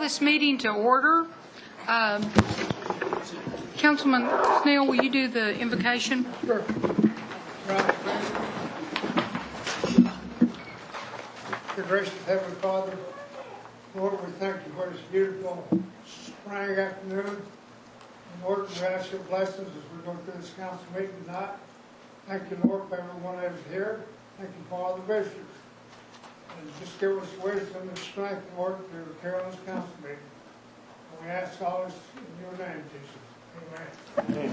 this meeting to order. Councilman Snell, will you do the invocation? Sure. Right. Dear gracious Heavenly Father, Lord, we thank you for this beautiful spring afternoon. And Lord, we ask your blessings as we go through this council meeting tonight. Thank you, Lord, for everyone that is here. Thank you for all the visitors. And just give us wisdom and strength, Lord, to carry on this council meeting. And we ask all this in your name, Jesus. Amen.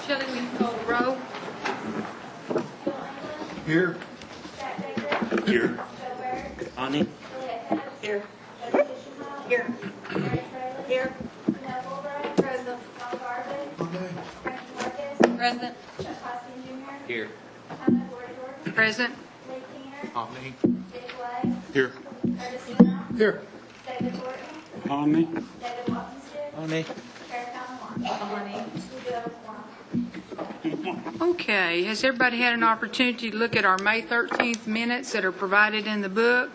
Shelley, will you call the roll? Here. Here. Ani. Here. Here. Here. Present. Here. Present. Ani. Here. Here. Ani. Ani. Okay, has everybody had an opportunity to look at our May 13th minutes that are provided in the book?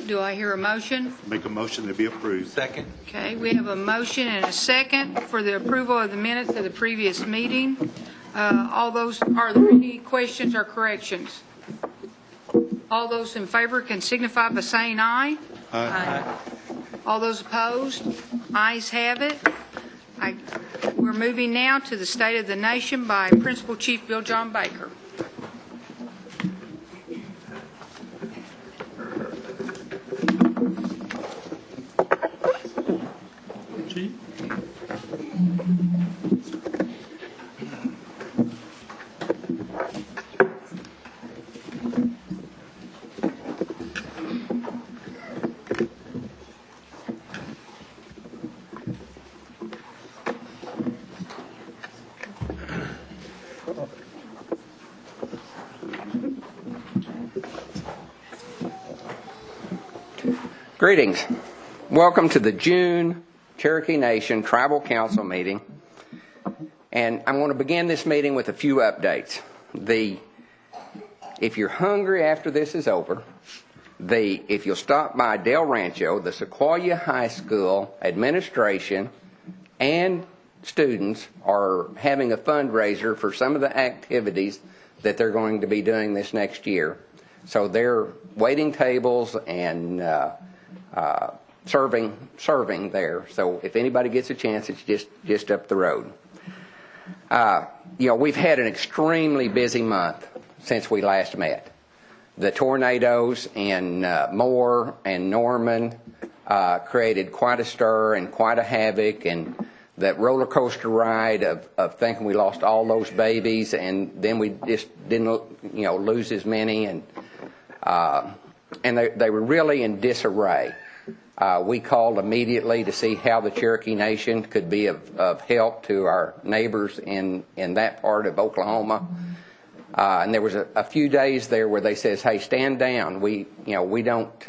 Do I hear a motion? Make a motion to be approved. Second. Okay, we have a motion and a second for the approval of the minutes of the previous meeting. Are there any questions or corrections? All those in favor can signify by saying aye. Aye. All those opposed? Ayes have it. We're moving now to the State of the Nation by Principal Chief Bill John Baker. Chief. Greetings. Welcome to the June Cherokee Nation Tribal Council meeting. And I'm going to begin this meeting with a few updates. If you're hungry after this is over, if you'll stop by Del Rancho, the Sequoia High School administration and students are having a fundraiser for some of the activities that they're going to be doing this next year. So they're waiting tables and serving there. So if anybody gets a chance, it's just up the road. We've had an extremely busy month since we last met. The tornadoes in Moore and Norman created quite a stir and quite a havoc, and that roller coaster ride of thinking we lost all those babies, and then we just didn't lose as many, and they were really in disarray. We called immediately to see how the Cherokee Nation could be of help to our neighbors in that part of Oklahoma. And there was a few days there where they says, "Hey, stand down. We don't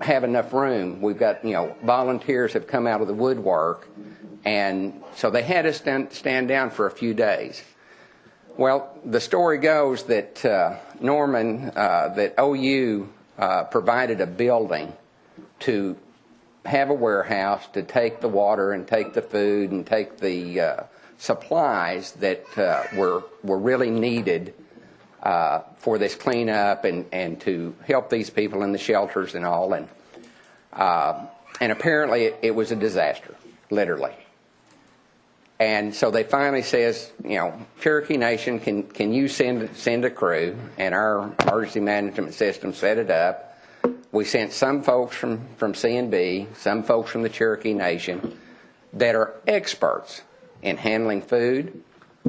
have enough room. We've got volunteers have come out of the woodwork," and so they had us stand down for a few days. Well, the story goes that Norman, that OU provided a building to have a warehouse to take the water and take the food and take the supplies that were really needed for this cleanup and to help these people in the shelters and all. And apparently it was a disaster, literally. And so they finally says, Cherokee Nation, can you send a crew? And our emergency management system set it up. We sent some folks from C&B, some folks from the Cherokee Nation that are experts in handling food,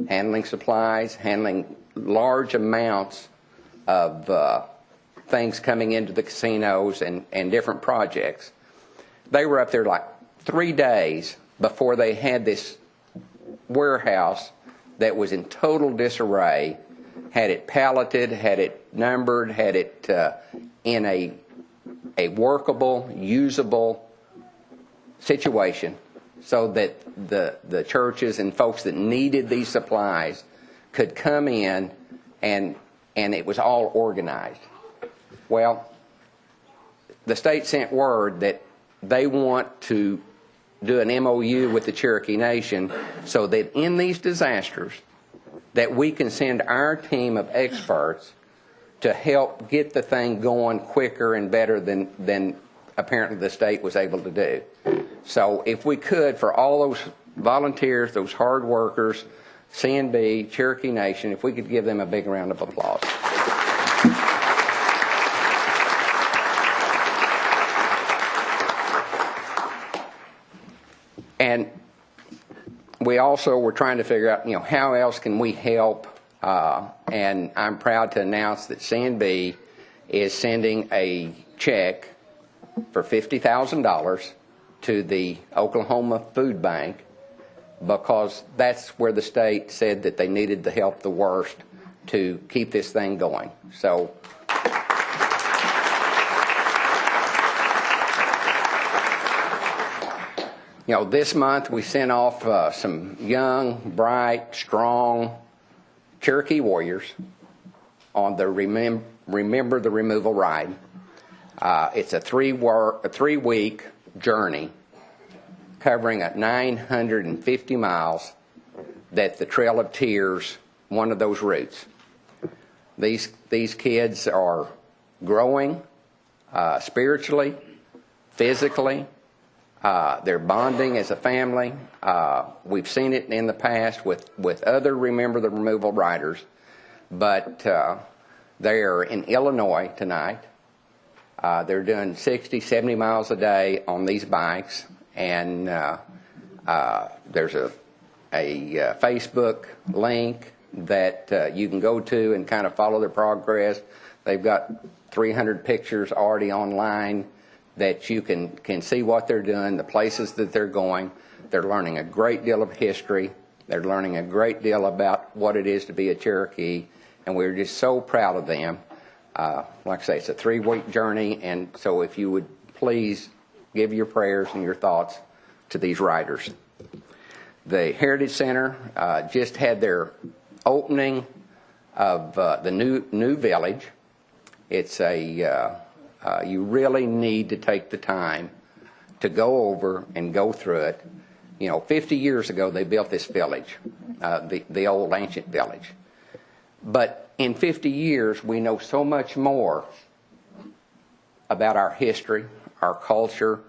handling supplies, handling large amounts of things coming into the casinos and different projects. They were up there like 3 days before they had this warehouse that was in total disarray, had it palleted, had it numbered, had it in a workable, usable situation, so that the churches and folks that needed these supplies could come in and it was all organized. Well, the state sent word that they want to do an MOU with the Cherokee Nation so that in these disasters that we can send our team of experts to help get the thing going quicker and better than apparently the state was able to do. So if we could, for all those volunteers, those hard workers, CNB, Cherokee Nation, if we could give them a big round of applause. And we also were trying to figure out, how else can we help? And I'm proud to announce that CNB is sending a check for $50,000 to the Oklahoma Food Bank because that's where the state said that they needed the help the worst to keep this thing going. So this month we sent off some young, bright, strong Cherokee warriors on the Remember the Removal ride. It's a three-week journey covering 950 miles that the Trail of Tears, one of those routes. These kids are growing spiritually, physically. They're bonding as a family. We've seen it in the past with other Remember the Removal riders, but they're in Illinois tonight. They're doing 60, 70 miles a day on these bikes, and there's a Facebook link that you can go to and kind of follow their progress. They've got 300 pictures already online that you can see what they're doing, the places that they're going. They're learning a great deal of history. They're learning a great deal about what it is to be a Cherokee, and we're just so proud of them. Like I say, it's a 3-week journey, and so if you would please give your prayers and your thoughts to these riders. The Heritage Center just had their opening of the new village. It's you really need to take the time to go over and go through it. 50 years ago they built this village, the old ancient village. But in 50 years we know so much more about our history, our culture,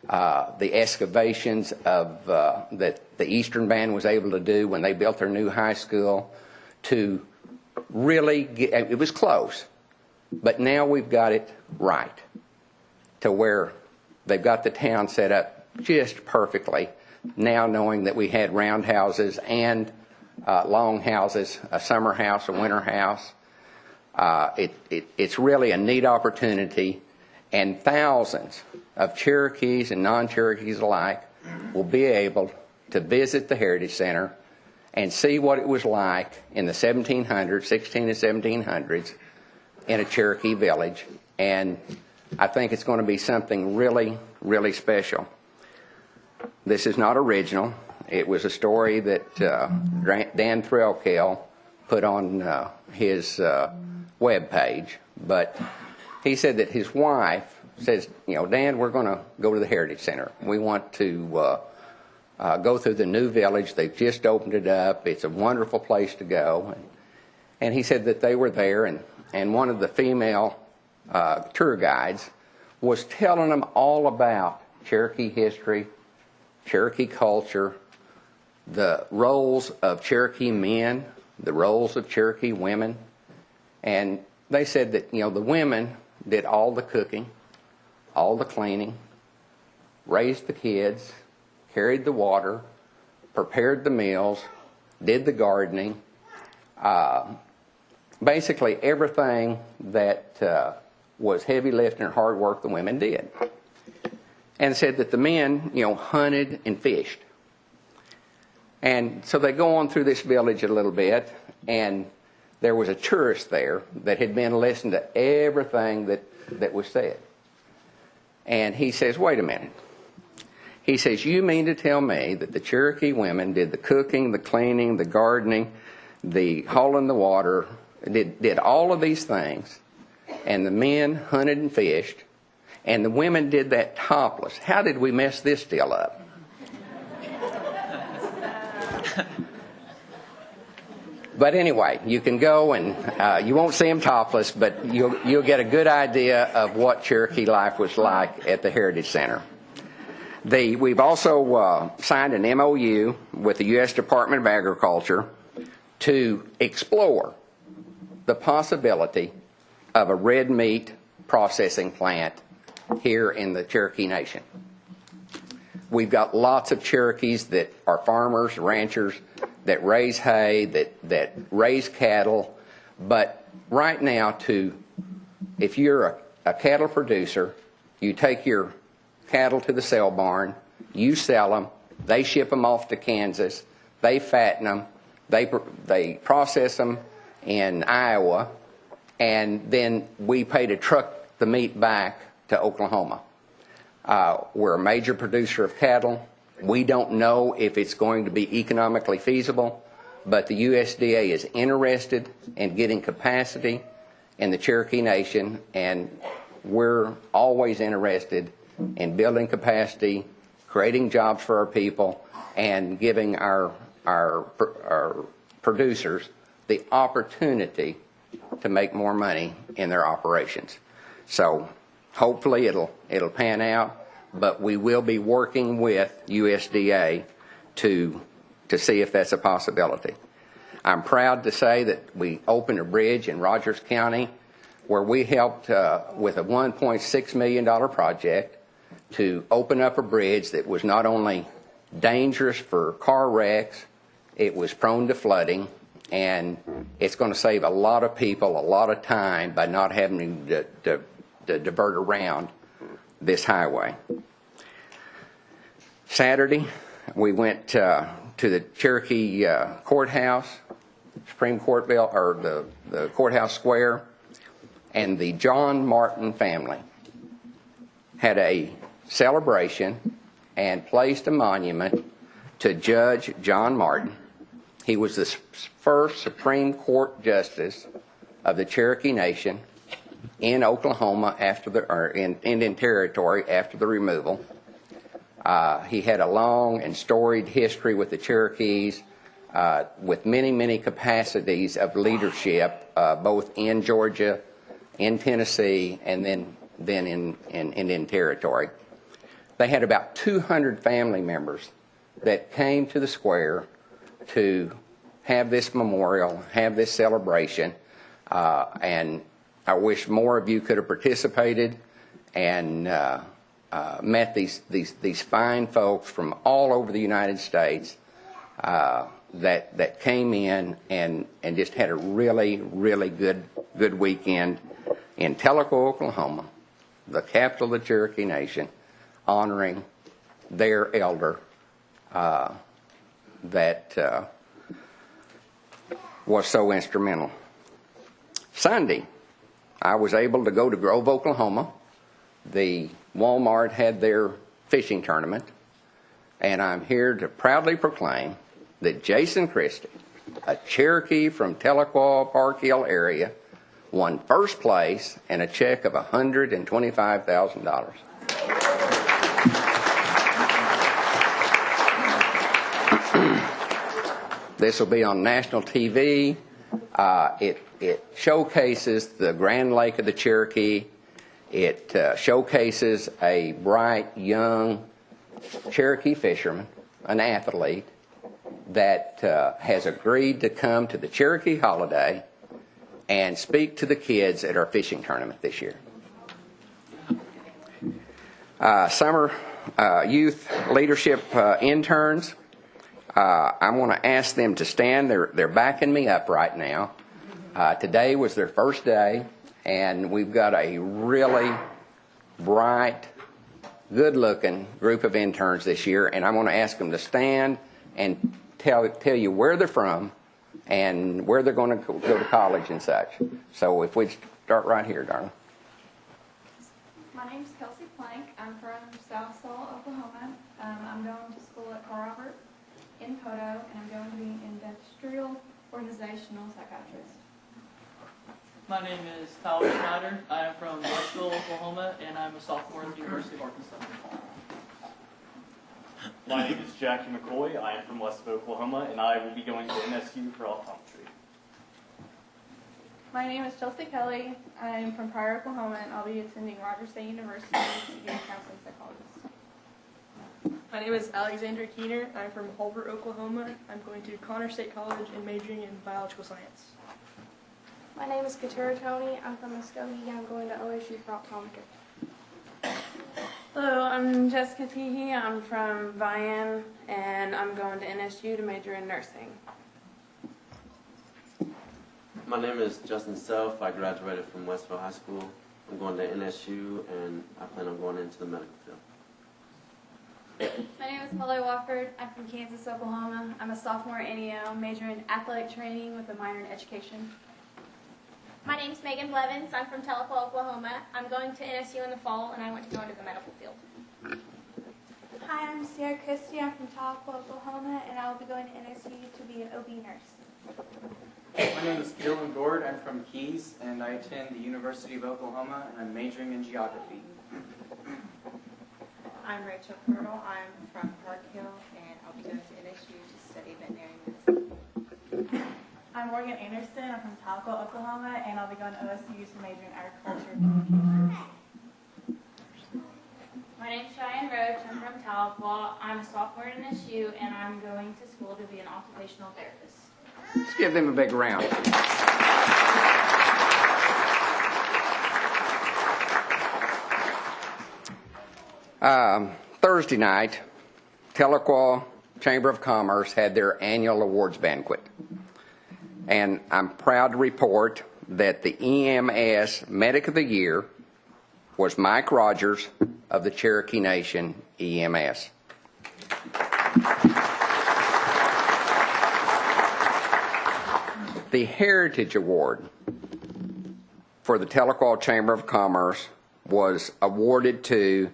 the excavations of that the Eastern Band was able to do when they built their new high school to really it was close. But now we've got it right to where they've got the town set up just perfectly, now knowing that we had round houses and long houses, a summer house, a winter house. It's really a neat opportunity, and thousands of Cherokees and non-Cherokees alike will be able to visit the Heritage Center and see what it was like in the 1700s, 16 and 1700s, in a Cherokee village, and I think it's going to be something really, really special. This is not original. It was a story that Dan Threlkell put on his web page, but he said that his wife says, Dan, we're going to go to the Heritage Center. We want to go through the new village. They've just opened it up. It's a wonderful place to go. And he said that they were there, and one of the female tour guides was telling them all about Cherokee history, Cherokee culture, the roles of Cherokee men, the roles of Cherokee women. And they said that, the women did all the cooking, all the cleaning, raised the kids, carried the water, prepared the meals, did the gardening, basically everything that was heavy lifting and hard work the women did. And said that the men, hunted and fished. And so they go on through this village a little bit, and there was a tourist there that had been listening to everything that was said. And he says, wait a minute. He says, you mean to tell me that the Cherokee women did the cooking, the cleaning, the gardening, the hauling the water, did all of these things, and the men hunted and fished, And the women did that topless. How did we mess this deal up? But anyway, you can go and you won't see them topless, but you'll get a good idea of what Cherokee life was like at the Heritage Center. We've also signed an MOU with the U.S. Department of Agriculture to explore the possibility of a red meat processing plant here in the Cherokee Nation. We've got lots of Cherokees that are farmers, ranchers, that raise hay, that raise cattle. But right now, if you're a cattle producer, you take your cattle to the sale barn, you sell them, they ship them off to Kansas, they fatten them, they process them in Iowa, and then we pay to truck the meat back to Oklahoma. We're a major producer of cattle. We don't know if it's going to be economically feasible, but the USDA is interested in getting capacity in the Cherokee Nation, and we're always interested in building capacity, creating jobs for our people, and giving our producers the opportunity to make more money in their operations. So hopefully it'll pan out, but we will be working with USDA to see if that's a possibility. I'm proud to say that we opened a bridge in Rogers County where we helped with a $1.6 million project to open up a bridge that was not only dangerous for car wrecks, it was prone to flooding, and it's going to save a lot of people a lot of time by not having to divert around this highway. Saturday, we went to the Cherokee Courthouse, Supreme Court or the Courthouse Square, and the John Martin family had a celebration and placed a monument to Judge John Martin. He was the first Supreme Court Justice of the Cherokee Nation in Oklahoma in Indian Territory after the removal. He had a long and storied history with the Cherokees, with many, many capacities of leadership, both in Georgia, in Tennessee, and then in Indian Territory. They had about 200 family members that came to the square to have this memorial, have this celebration, and I wish more of you could have participated and met these fine folks from all over the United States that came in and just had a really, really good weekend in Tellico, Oklahoma, the capital of the Cherokee Nation, honoring their elder that was so instrumental. Sunday, I was able to go to Grove, Oklahoma. The Walmart had their fishing tournament, and I'm here to proudly proclaim that Jason Christie, a Cherokee from Tellico Park Hill area, won first place and a check of $125,000. This will be on national TV. It showcases the Grand Lake of the Cherokee. It showcases a bright, young Cherokee fisherman, an athlete, that has agreed to come to the Cherokee holiday and speak to the kids at our fishing tournament this year. Summer youth leadership interns, I'm going to ask them to stand. They're backing me up right now. Today was their first day, and we've got a really bright, good-looking group of interns this year, and I'm going to ask them to stand and tell you where they're from and where they're going to go to college and such. So if we start right here, darling. My name's Kelsey Plank. I'm from South Seoul, Oklahoma. I'm going to school at Carl Robert in Poto, and I'm going to be an industrial organizational psychiatrist. My name is Tyler Snyder. I am from Westville, Oklahoma, and I'm a sophomore at the University of Arkansas. My name is Jackie McCoy. I am from Westville, Oklahoma, and I will be going to MSU for optometry. My name is Chelsea Kelly. I am from Pryor, Oklahoma, and I'll be attending Rogers State University to be a counseling psychologist. My name is Alexandra Keener. I'm from Holbert, Oklahoma. I'm going to Connor State College and majoring in biological science. My name is Katura Tony. I'm from Muskogee. I'm going to OSU for optometry. Hello, I'm Jessica Teehee. I'm from Vian, and I'm going to NSU to major in nursing. My name is Justin Self. I graduated from Westville High School. I'm going to NSU, and I plan on going into the medical field. My name is Holly Wofford. I'm from Kansas, Oklahoma. I'm a sophomore at NEO, majoring in athletic training with a minor in education. My name is Megan Blevins. I'm from Tahlequah, Oklahoma. I'm going to NSU in the fall, and I want to go into the medical field. Hi, I'm Sierra Christie. I'm from Tahlequah, Oklahoma, and I will be going to NSU to be an OB nurse. My name is Dylan Gord. I'm from Keys, and I attend the University of Oklahoma, and I'm majoring in geography. I'm Rachel Kirtle. I'm from Park Hill, and I'll be going to NSU to study veterinary medicine. I'm Morgan Anderson. I'm from Tahlequah, Oklahoma, and I'll be going to OSU to major in agriculture and communications. My name is Cheyenne Roach. I'm from Tahlequah. I'm a sophomore at NSU, and I'm going to school to be an occupational therapist. Let's give them a big round. Thursday night, Tahlequah Chamber of Commerce had their annual awards banquet. And I'm proud to report that the EMS Medic of the Year was Mike Rogers of the Cherokee Nation EMS. The Heritage Award for the Tahlequah Chamber of Commerce was awarded to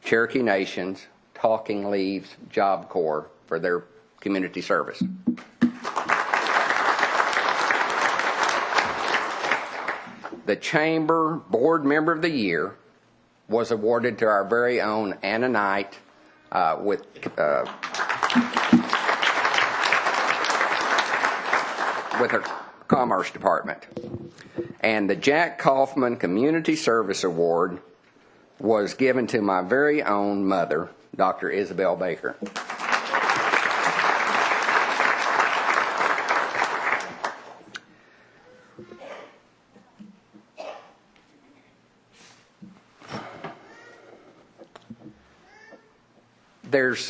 Cherokee Nation's Talking Leaves Job Corps for their community service. The Chamber Board Member of the Year was awarded to our very own Anna Knight with her Commerce Department. And the Jack Kaufman Community Service Award was given to my very own mother, Dr. Isabel Baker.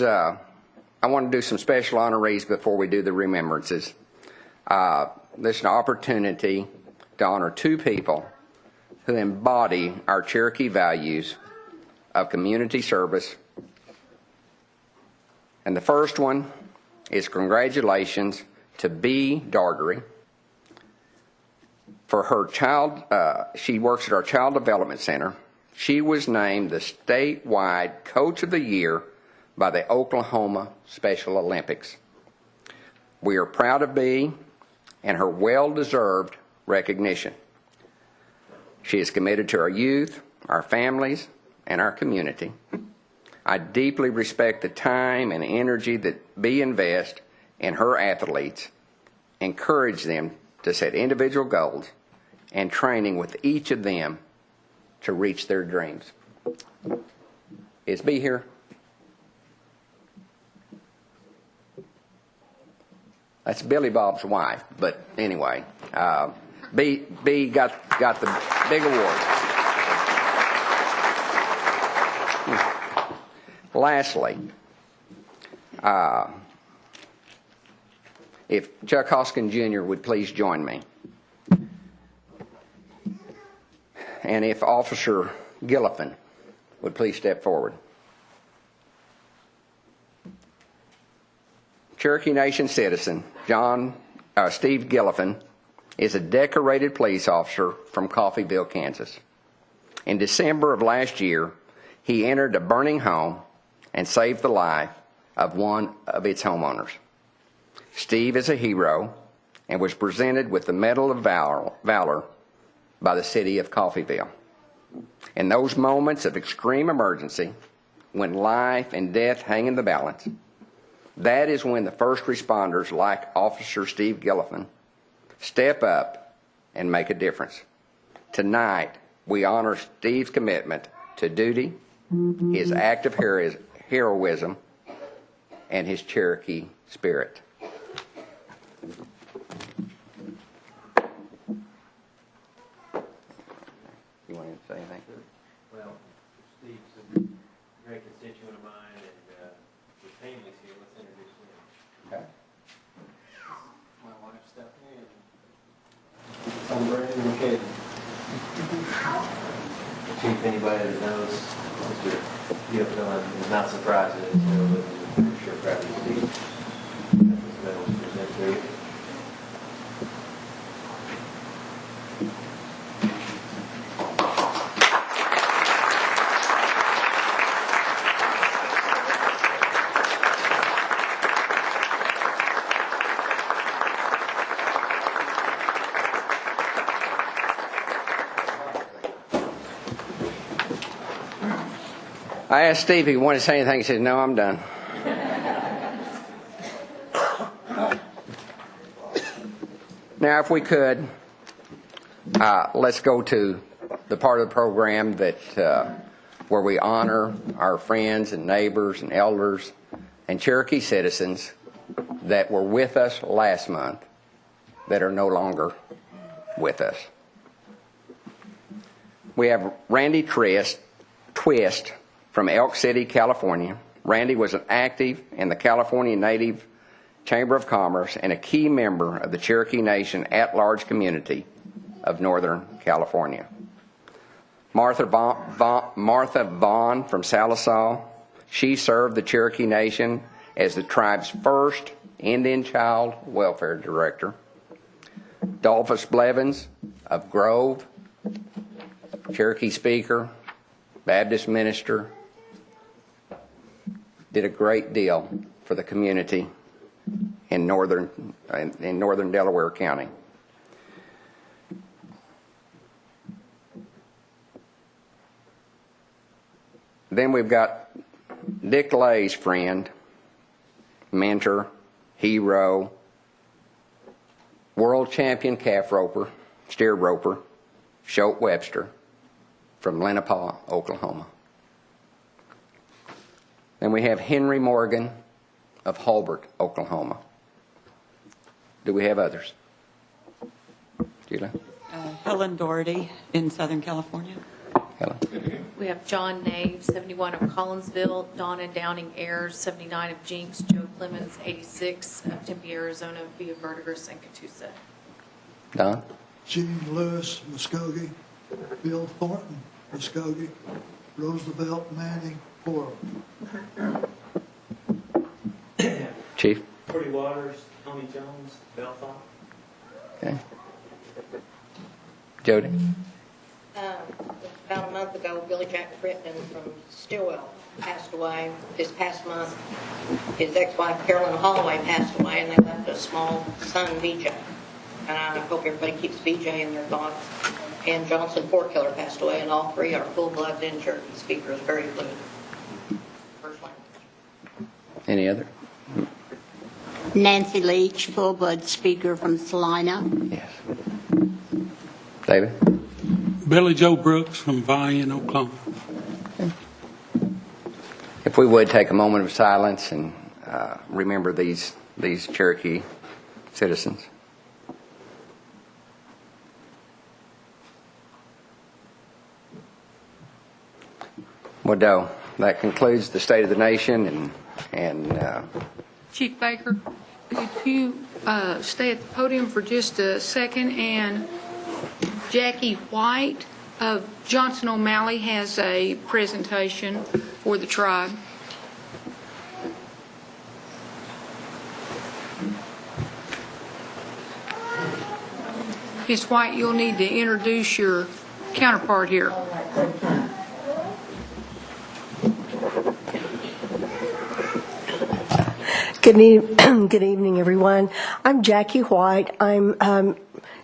I want to do some special honorees before we do the remembrances. There's an opportunity to honor two people who embody our Cherokee values of community service. And the first one is congratulations to B. Dargery for her child. She works at our Child Development Center. She was named the statewide Coach of the Year by the Oklahoma Special Olympics. We are proud of B and her well-deserved recognition. She is committed to our youth, our families, and our community. I deeply respect the time and energy that B invests in her athletes, encourage them to set individual goals, and training with each of them to reach their dreams. Is B here? That's Billy Bob's wife, but anyway, B got the big award. Lastly, if Chuck Hoskin Jr. would please join me, and if Officer Gillifan would please step forward. Cherokee Nation citizen Steve Gillifan is a decorated police officer from Coffeyville, Kansas. In December of last year, he entered a burning home and saved the life of one of its homeowners. Steve is a hero and was presented with the Medal of Valor by the city of Coffeyville. In those moments of extreme emergency, when life and death hang in the balance, that is when the first responders, like Officer Steve Gillifan, step up and make a difference. Tonight, we honor Steve's commitment to duty, his act of heroism, and his Cherokee spirit. You want to say anything? Well, Steve's a great constituent of mine, and his family's here. Let's introduce him. Okay. My wife, Stephanie, and son, Brandon, and Katie. Chief, anybody that knows Mr. Gilfillan is not surprised at his heroism. I'm sure proud of Steve. This medal is presented to you. I asked Steve if he wanted to say anything. He said, "No, I'm done." Now, if we could, let's go to the part of the program that where we honor our friends and neighbors and elders and Cherokee citizens that were with us last month that are no longer with us. We have Randy Twist from Elk City, California. Randy was an active in the California Native Chamber of Commerce and a key member of the Cherokee Nation at-large community of Northern California. Martha Vaughn from Salisaw. She served the Cherokee Nation as the tribe's first Indian Child Welfare Director. Dolphus Blevins of Grove, Cherokee speaker, Baptist minister, did a great deal for the community in northern Delaware County. Then we've got Dick Lay's friend, mentor, hero, world champion calf roper, steer roper, Shote Webster from Lenapaw, Oklahoma. Then we have Henry Morgan of Hulbert, Oklahoma. Do we have others? Sheila? Helen Doherty in Southern California. Helen? We have John Nave, 71 of Collinsville, Donna Downing Ayers, 79 of Jinx, Joe Clemens, 86 of Tempe, Arizona, via Verdigris and Catoosa. Don? Gene Lewis, Muskogee, Bill Thornton, Muskogee, Roosevelt Manning, Coral. Chief? Cody Waters, Tony Jones, Beltham. Okay. Jody? About a month ago, Billy Jack Crittenden from Stillwell passed away. This past month, his ex-wife Carolyn Holloway passed away, and they left a small son, BJ. And I hope everybody keeps BJ in their thoughts. And Johnson Fortkiller passed away, and all three are full-blood in Cherokee speakers, very fluent. First language. Any other? Nancy Leach, full-blood speaker from Salina. Yes. David? Billy Joe Brooks from Valiant, Oklahoma. If we would take a moment of silence and remember these Cherokee citizens. Well, that concludes the State of the Nation and Chief Baker, could you stay at the podium for just a second? And Jackie White of Johnson OMalley has a presentation for the tribe. Ms. White, you'll need to introduce your counterpart here. Good evening, everyone. I'm Jackie White. I'm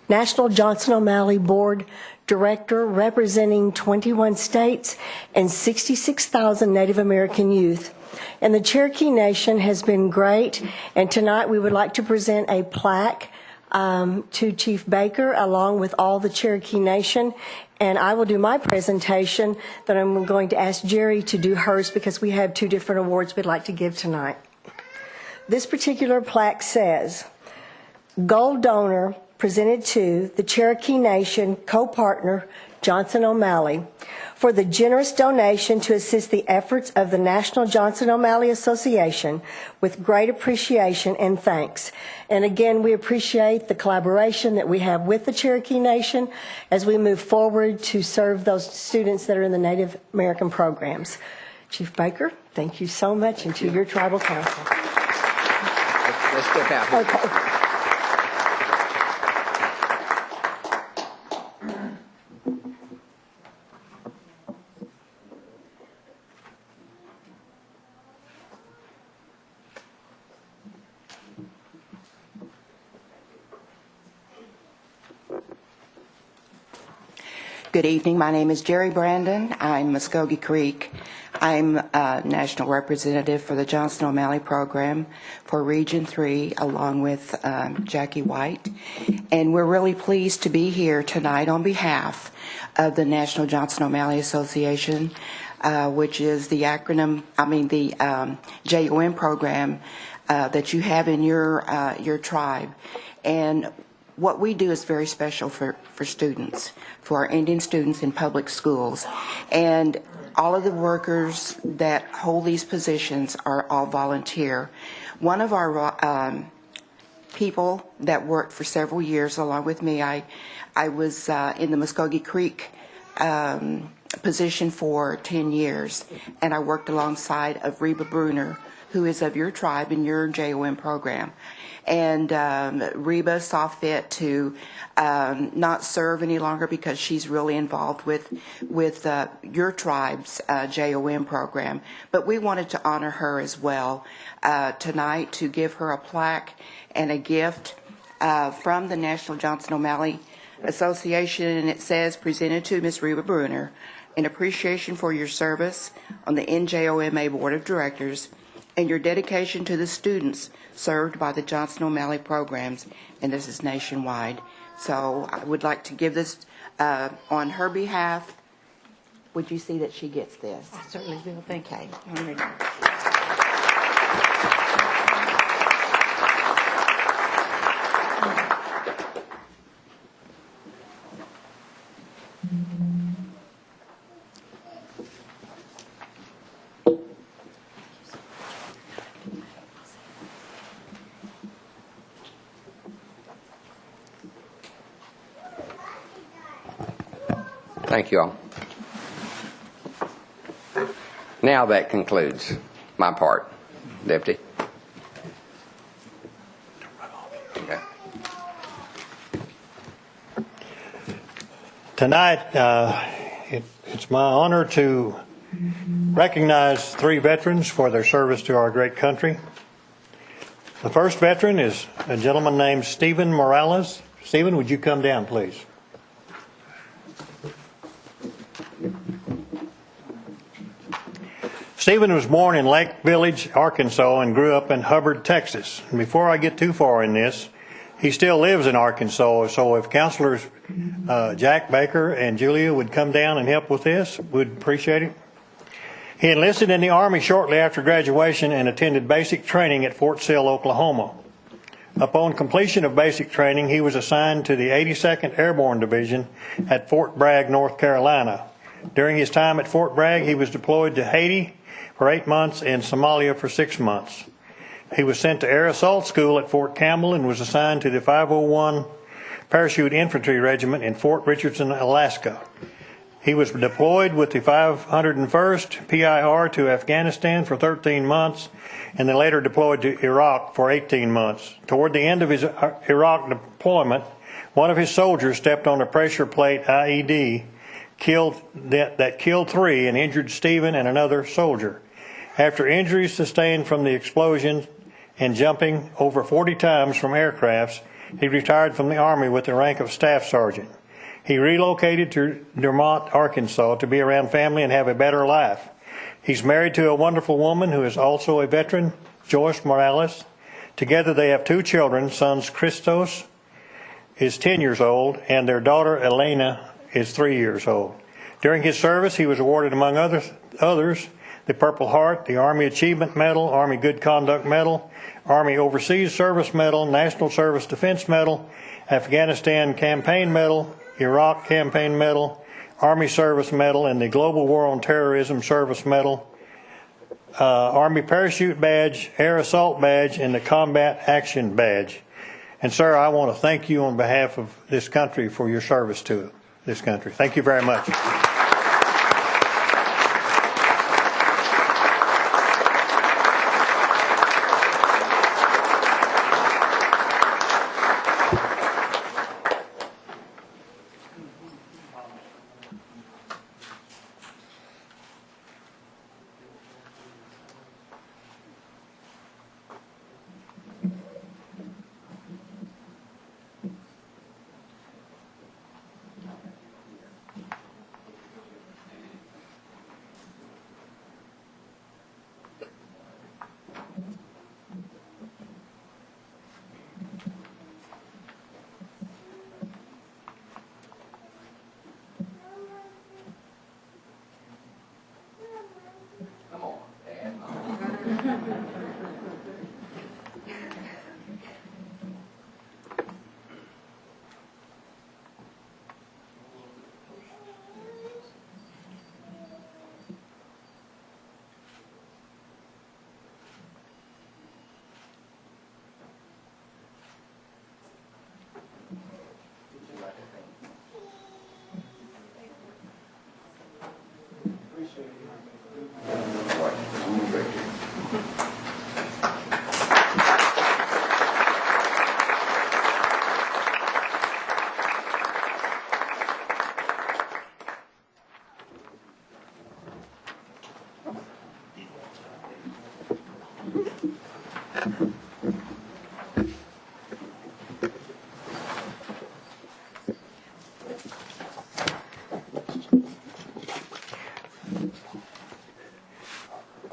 National Johnson OMalley Board director representing 21 states and 66,000 Native American youth. And the Cherokee Nation has been great, and tonight we would like to present a plaque to Chief Baker along with all the Cherokee Nation. And I will do my presentation, but I'm going to ask Jerry to do hers because we have two different awards we'd like to give tonight. This particular plaque says, Gold Donor presented to the Cherokee Nation co-partner Johnson OMalley for the generous donation to assist the efforts of the National Johnson OMalley Association with great appreciation and thanks. And again, we appreciate the collaboration that we have with the Cherokee Nation as we move forward to serve those students that are in the Native American programs. Chief Baker, thank you so much, and to your tribal council. Let's step out here. Okay. Good evening. My name is Jerry Brandon. I'm Muskogee Creek. I'm a national representative for the Johnson OMalley program for Region 3, along with Jackie White. And we're really pleased to be here tonight on behalf of the National Johnson OMalley Association, which is the acronym, the JOM program that you have in your tribe. And what we do is very special for students, for our Indian students in public schools. And all of the workers that hold these positions are all volunteer. One of our people that worked for several years along with me, I was in the Muskogee Creek position for 10 years, and I worked alongside of Reba Bruner, who is of your tribe in your JOM program. And Reba saw fit to not serve any longer because she's really involved with your tribe's JOM program. But we wanted to honor her as well tonight, to give her a plaque and a gift from the National Johnson OMalley Association. And it says, presented to Ms. Reba Bruner, in appreciation for your service on the NJOMA Board of Directors and your dedication to the students served by the Johnson OMalley programs, and this is nationwide. So I would like to give this on her behalf. Would you see that she gets this? I certainly will. Thank you. Okay. Thank you all. Now that concludes my part, Deputy. Okay. Tonight, it's my honor to recognize 3 veterans for their service to our great country. The first veteran is a gentleman named Stephen Morales. Stephen, would you come down, please? Stephen was born in Lake Village, Arkansas, and grew up in Hubbard, Texas. And before I get too far in this, he still lives in Arkansas, so if Councilors Jack Baker and Julia would come down and help with this, we'd appreciate it. He enlisted in the Army shortly after graduation and attended basic training at Fort Sill, Oklahoma. Upon completion of basic training, he was assigned to the 82nd Airborne Division at Fort Bragg, North Carolina. During his time at Fort Bragg, he was deployed to Haiti for 8 months and Somalia for 6 months. He was sent to Air Assault School at Fort Campbell and was assigned to the 501 Parachute Infantry Regiment in Fort Richardson, Alaska. He was deployed with the 501st PIR to Afghanistan for 13 months and then later deployed to Iraq for 18 months. Toward the end of his Iraq deployment, one of his soldiers stepped on a pressure plate IED that killed 3 and injured Stephen and another soldier. After injuries sustained from the explosion and jumping over 40 times from aircrafts, he retired from the Army with the rank of Staff Sergeant. He relocated to Dermont, Arkansas to be around family and have a better life. He's married to a wonderful woman who is also a veteran, Joyce Morales. Together they have 2 children. Son Christos is 10 years old, and their daughter Elena is 3 years old. During his service, he was awarded, among others, the Purple Heart, the Army Achievement Medal, Army Good Conduct Medal, Army Overseas Service Medal, National Service Defense Medal, Afghanistan Campaign Medal, Iraq Campaign Medal, Army Service Medal, and the Global War on Terrorism Service Medal, Army Parachute Badge, Air Assault Badge, and the Combat Action Badge. And sir, I want to thank you on behalf of this country for your service to this country. Thank you very much.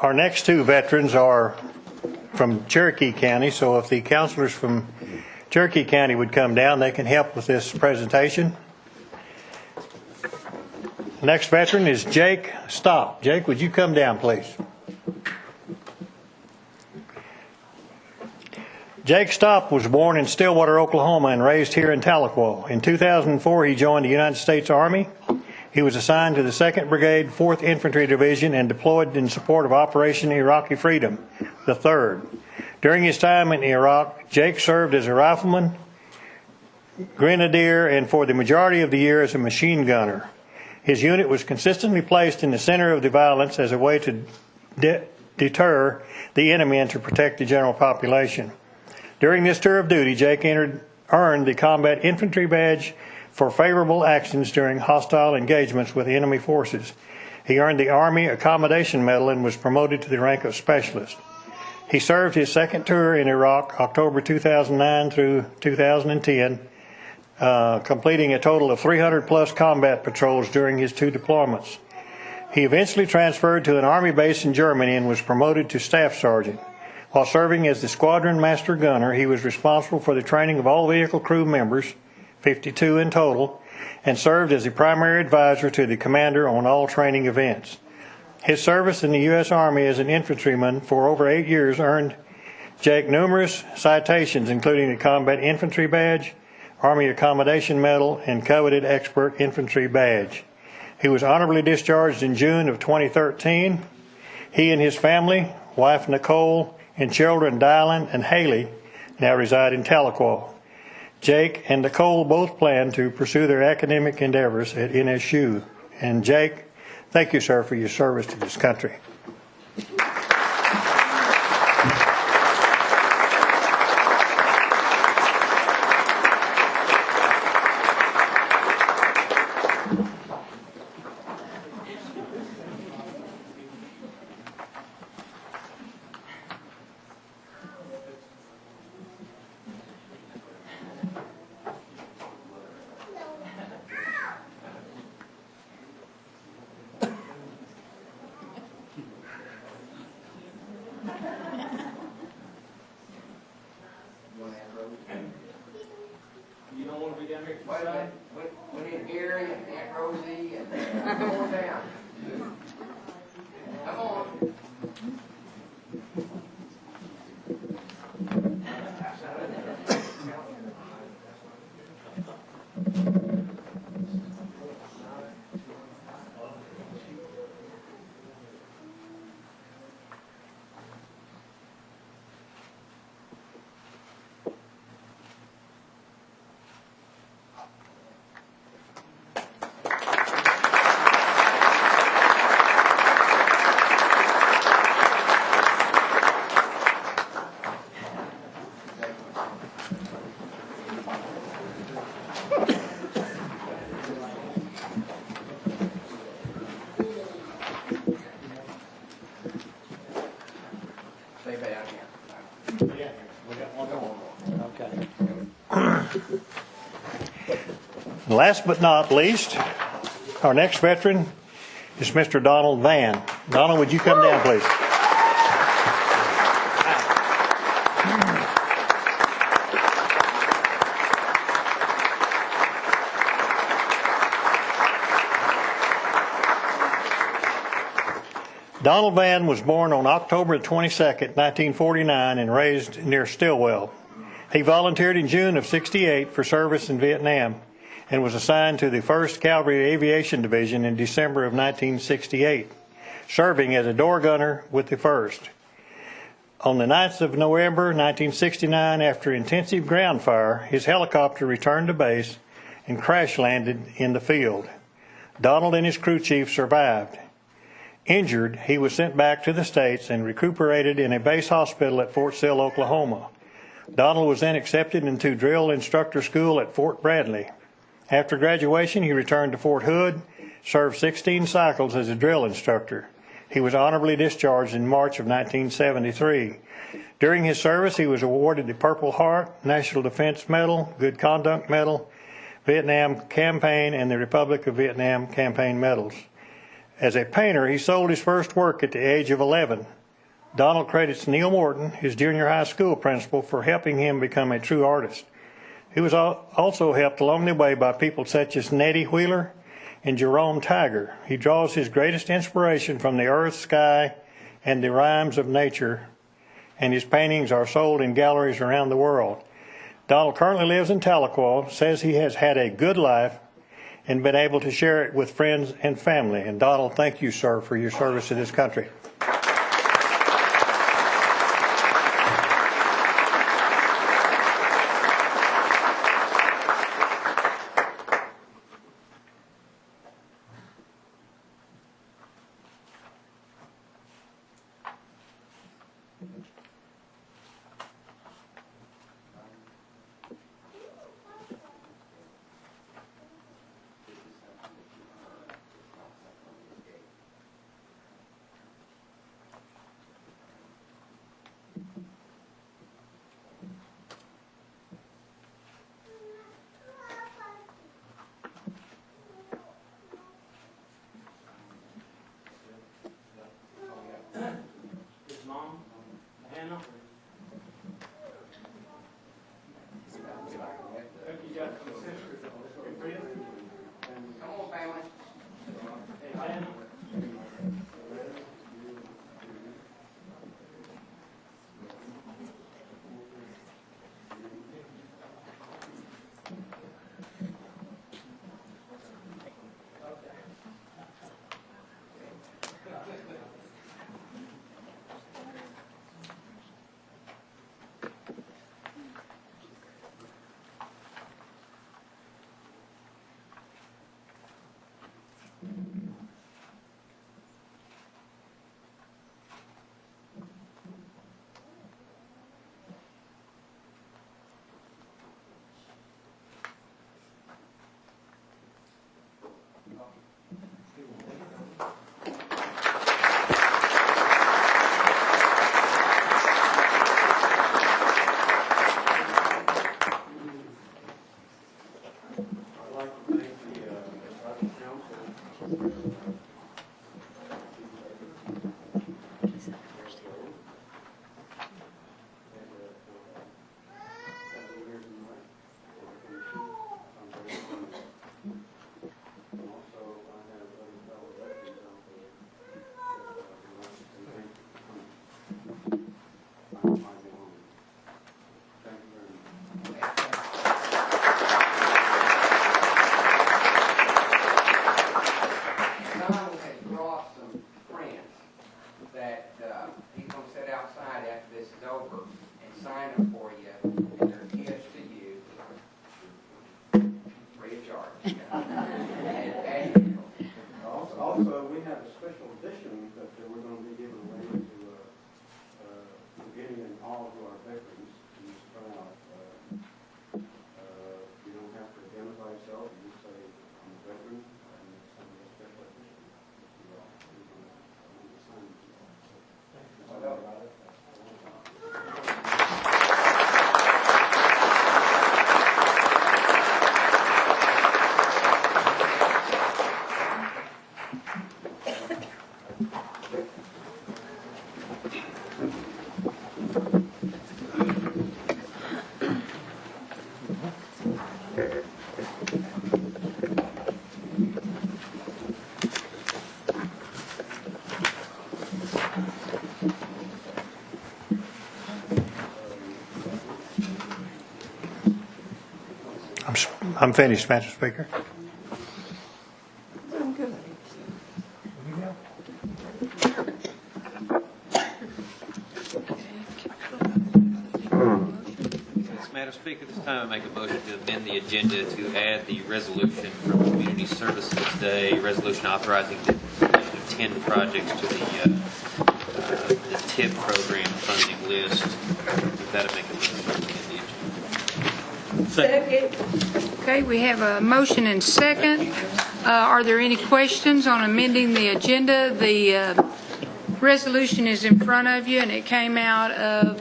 Our next 2 veterans are from Cherokee County, so if the counselors from Cherokee County would come down, they can help with this presentation. The next veteran is Jake Stopp. Jake, would you come down, please? Jake Stopp was born in Stillwater, Oklahoma, and raised here in Tahlequah. In 2004, he joined the United States Army. He was assigned to the 2nd Brigade, 4th Infantry Division, and deployed in support of Operation Iraqi Freedom, the 3rd. During his time in Iraq, Jake served as a rifleman, grenadier, and for the majority of the year as a machine gunner. His unit was consistently placed in the center of the violence as a way to deter the enemy and to protect the general population. During this tour of duty, Jake earned the Combat Infantry Badge for favorable actions during hostile engagements with enemy forces. He earned the Army Accommodation Medal and was promoted to the rank of Specialist. He served his 2nd tour in Iraq, October 2009 through 2010, completing a total of 300-plus combat patrols during his 2 deployments. He eventually transferred to an Army base in Germany and was promoted to Staff Sergeant. While serving as the Squadron Master Gunner, he was responsible for the training of all vehicle crew members, 52 in total, and served as the primary advisor to the commander on all training events. His service in the U.S. Army as an infantryman for over 8 years earned Jake numerous citations, including the Combat Infantry Badge, Army Accommodation Medal, and coveted Expert Infantry Badge. He was honorably discharged in June of 2013. He and his family, wife Nicole, and children Dylan and Haley, now reside in Tahlequah. Jake and Nicole both plan to pursue their academic endeavors at NSU. And Jake, thank you, sir, for your service to this country. Wait a minute. We need Gary and Aunt Rosie and come on down. Come on. Last but not least, our next veteran is Mr. Donald Van. Donald, would you come down, please? Donald Van was born on October 22nd, 1949, and raised near Stillwell. He volunteered in June of '68 for service in Vietnam and was assigned to the 1st Cavalry Aviation Division in December of 1968, serving as a door gunner with the 1st. On the 9th of November 1969, after intensive ground fire, his helicopter returned to base and crash landed in the field. Donald and his crew chief survived. Injured, he was sent back to the States and recuperated in a base hospital at Fort Sill, Oklahoma. Donald was then accepted into drill instructor school at Fort Bradley. After graduation, he returned to Fort Hood, served 16 cycles as a drill instructor. He was honorably discharged in March of 1973. During his service, he was awarded the Purple Heart, National Defense Medal, Good Conduct Medal, Vietnam Campaign, and the Republic of Vietnam Campaign medals. As a painter, he sold his first work at the age of 11. Donald credits Neil Morton, his junior high school principal, for helping him become a true artist. He was also helped along the way by people such as Nettie Wheeler and Jerome Tiger. He draws his greatest inspiration from the earth, sky, and the rhymes of nature, and his paintings are sold in galleries around the world. Donald currently lives in Tahlequah, says he has had a good life and been able to share it with friends and family. And Donald, thank you, sir, for your service to this country. I'm finished, Mr. Speaker. Madam Speaker, this time I make a motion to amend the agenda to add the resolution from Community Services Day, resolution authorizing the completion of 10 projects to the TIP program funding list. With that, I make a motion to amend the agenda. Second. Okay, we have a motion and second. Are there any questions on amending the agenda? The resolution is in front of you, and it came out of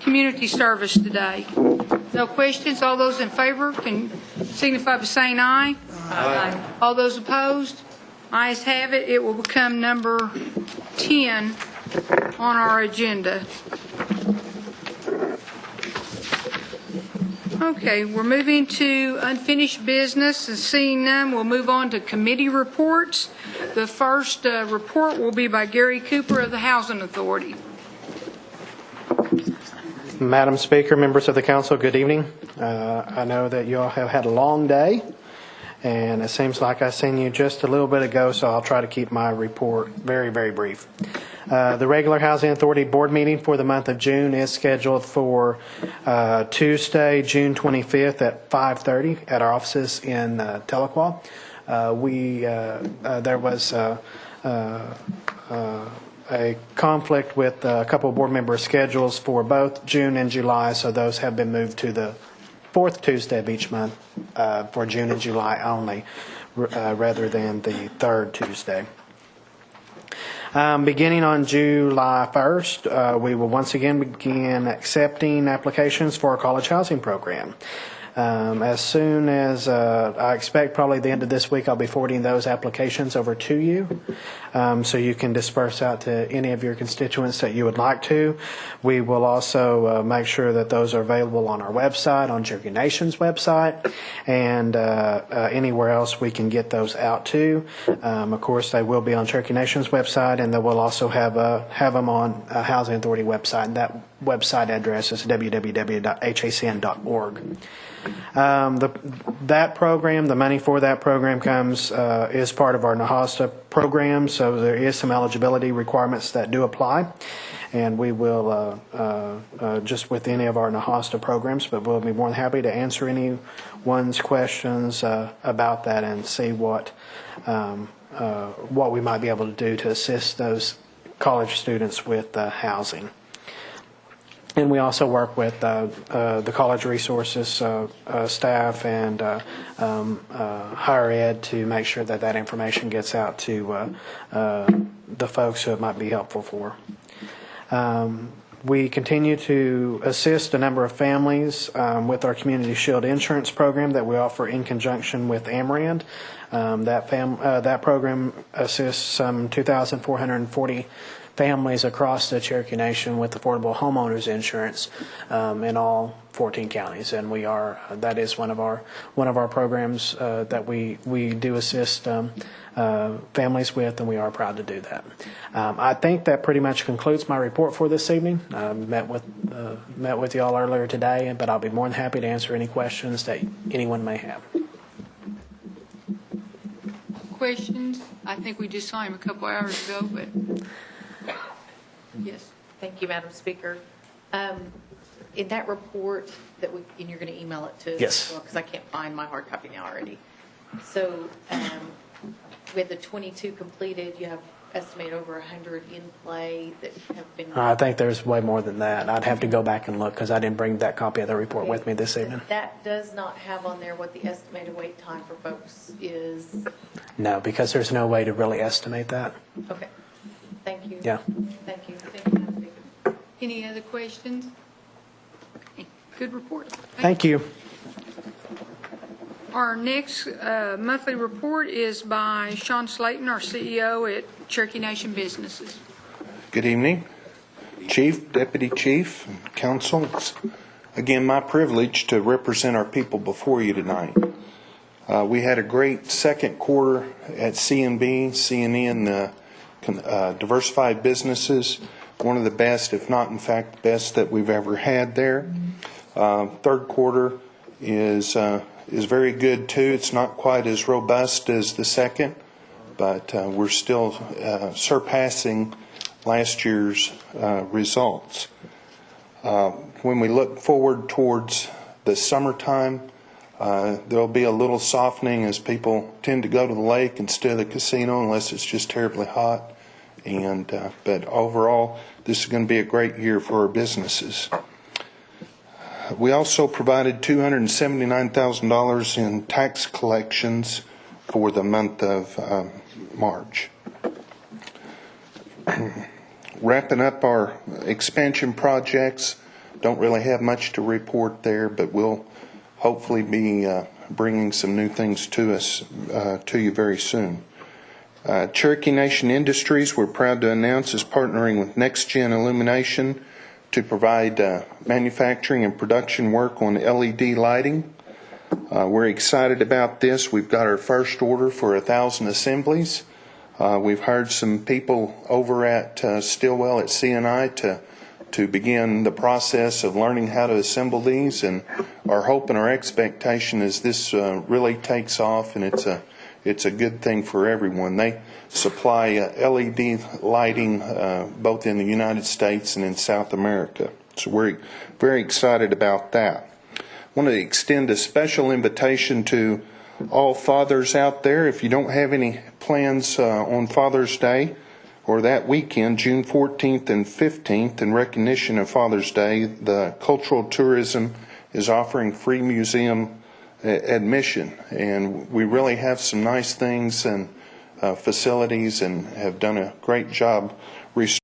community service today. No questions? All those in favor can signify by saying aye. Aye. All those opposed? Ayes have it. It will become number 10 on our agenda. Okay, we're moving to unfinished business, and seeing none, we'll move on to committee reports. The first report will be by Gary Cooper of the Housing Authority. Madam Speaker, members of the council, good evening. I know that you all have had a long day, and it seems like I seen you just a little bit ago, so I'll try to keep my report very, very brief. The regular Housing Authority board meeting for the month of June is scheduled for Tuesday, June 25th at 5:30 at our offices in Tahlequah. There was a conflict with a couple of board member schedules for both June and July, so those have been moved to the fourth Tuesday of each month for June and July only, rather than the third Tuesday. Beginning on July 1st, we will once again begin accepting applications for our college housing program. As soon as I expect probably the end of this week, I'll be forwarding those applications over to you, so you can disperse out to any of your constituents that you would like to. We will also make sure that those are available on our website, on Cherokee Nation's website, and anywhere else we can get those out to. Of course, they will be on Cherokee Nation's website, and they will also have them on Housing Authority website. And that website address is www.hacn.org. That program, the money for that program is part of our NAHASTA program, so there is some eligibility requirements that do apply, and we will just with any of our NAHASTA programs, but we'll be more than happy to answer anyone's questions about that and see what we might be able to do to assist those college students with housing. And we also work with the college resources staff and higher ed to make sure that that information gets out to the folks who it might be helpful for. We continue to assist a number of families with our Community Shield Insurance program that we offer in conjunction with AmRand. That program assists some 2,440 families across the Cherokee Nation with affordable homeowners insurance in all 14 counties, and that is one of our programs that we do assist families with, and we are proud to do that. I think that pretty much concludes my report for this evening. Met with you all earlier today, but I'll be more than happy to answer any questions that anyone may have. Questions? I think we just saw him a couple hours ago, but yes. Thank you, Madam Speaker. In that report and you're going to email it to yes, because I can't find my hard copy now already. So with the 22 completed, you have estimated over 100 in play that have been. I think there's way more than that. I'd have to go back and look because I didn't bring that copy of the report with me this evening. That does not have on there what the estimated wait time for folks is. No, because there's no way to really estimate that. Okay. Thank you. Yeah. Thank you. Thank you, Madam Speaker. Any other questions? Okay. Good report. Thank you. Our next monthly report is by Sean Slayton, our CEO at Cherokee Nation Businesses. Good evening, Chief, Deputy Chief, and Council. It's again my privilege to represent our people before you tonight. We had a great second quarter at CNE, the diversified businesses, one of the best, if not in fact best that we've ever had there. Third quarter is is very good too. It's not quite as robust as the second, but we're still surpassing last year's results. When we look forward towards the summertime, there'll be a little softening as people tend to go to the lake instead of the casino unless it's just terribly hot. But overall, this is going to be a great year for our businesses. We also provided $279,000 in tax collections for the month of March. Wrapping up our expansion projects, don't really have much to report there, but we'll hopefully be bringing some new things to you very soon. Cherokee Nation Industries, we're proud to announce, is partnering with Next Gen Illumination to provide manufacturing and production work on LED lighting. We're excited about this. We've got our first order for 1,000 assemblies. We've hired some people over at Stillwell at CNI to begin the process of learning how to assemble these, and our hope and our expectation is this really takes off, and it's a good thing for everyone. They supply LED lighting both in the United States and in South America. So we're very excited about that. I want to extend a special invitation to all fathers out there. If you don't have any plans on Father's Day or that weekend, June 14th and 15th, in recognition of Father's Day, the Cultural Tourism is offering free museum admission, and we really have some nice things and facilities and have done a great job restoring